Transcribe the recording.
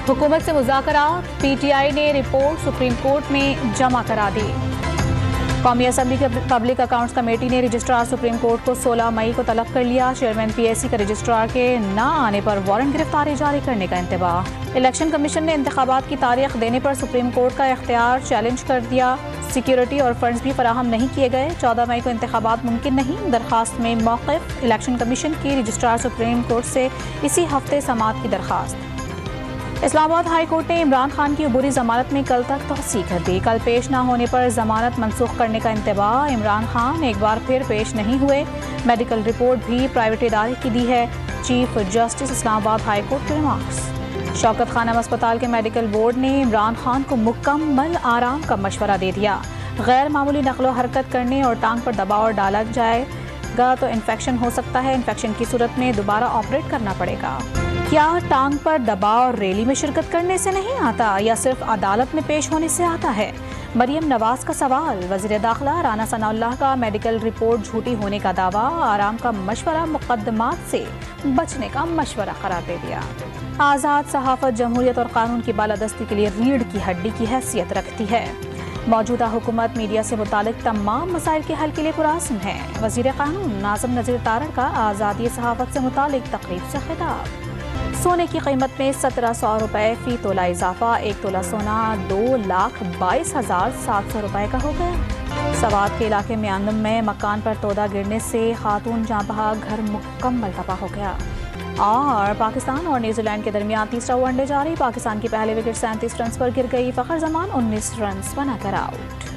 हुकूमत से मुज़ाकरात, PTI ने रिपोर्ट सुप्रीम कोर्ट में जमा करा दी। कौमी असम्बली की पब्लिक अकाउंट्स कमेटी ने रजिस्ट्रार सुप्रीम कोर्ट को 16 मई को तलब कर लिया। चेयरमैन PSC का रजिस्ट्रार के न आने पर वारंट गिरफ्तारी जारी करने का इंतबाह। इलेक्शन कमीशन ने इंतखाबात की तारीख देने पर सुप्रीम कोर्ट का इख्तियार चैलेंज कर दिया। सिक्योरिटी और फंड्स भी फराहम नहीं किए गए। 14 मई को इंतखाबात मुमकिन नहीं, दरखास्त में मौक़िफ़। इलेक्शन कमीशन की रजिस्ट्रार सुप्रीम कोर्ट से इसी हफ्ते समाअत की दरखास्त। इस्लामाबाद हाई कोर्ट ने इमरान खान की अबूरी जमानत में कल तक तौसीक कर दी। कल पेश न होने पर जमानत मनसूख करने का इंतबाह। इमरान खान एक बार फिर पेश नहीं हुए। मेडिकल रिपोर्ट भी प्राइवेट इदारे की दी है। Chief justice Islamabad high court के रिमार्क्स। शौकत खानम अस्पताल के मेडिकल बोर्ड ने इमरान खान को मुकम्मल आराम का मशवरा दे दिया। गैर मामूली नकलो हरकत करने और टांग पर दबाव डाला जाएगा तो इन्फेक्शन हो सकता है। इन्फेक्शन की सूरत में दोबारा ऑपरेट करना पड़ेगा। क्या टांग पर दबाव रैली में शिरकत करने से नहीं आता या सिर्फ अदालत में पेश होने से आता है? मरियम नवाज का सवाल। वज़ीर दाखिला राना सनाउल्लाह का मेडिकल रिपोर्ट झूठी होने का दावा। आराम का मशवरा मुकदमात से बचने का मशवरा करार दे दिया। आज़ाद सहाफ़त जमहूरियत और कानून की बालादस्ती के लिए रीढ़ की हड्डी की हैसियत रखती है। मौजूदा हुकूमत मीडिया से मुतालिक तमाम मसाइल के हल के लिए पुरअज़्म है। वज़ीर कानून नाज़िम नज़ीर तारड़ का आज़ादी सहाफ़त से मुतालिक तकरीब से खिताब। सोने की कीमत में 1700 रुपये फ़ी तोला इजाफा। 1 तोला सोना 2,22,700 रुपये का हो गया। सवात के इलाके में आंदम में मकान पर तोदा गिरने से खातून जाँ बहक, घर मुकम्मल तबाह हो गया। और पाकिस्तान और न्यूजीलैंड के दरमियान तीसरा वनडे जारी। पाकिस्तान की पहले विकेट 37 रन पर गिर गई। फ़खर जमान 19 रन बनाकर आउट।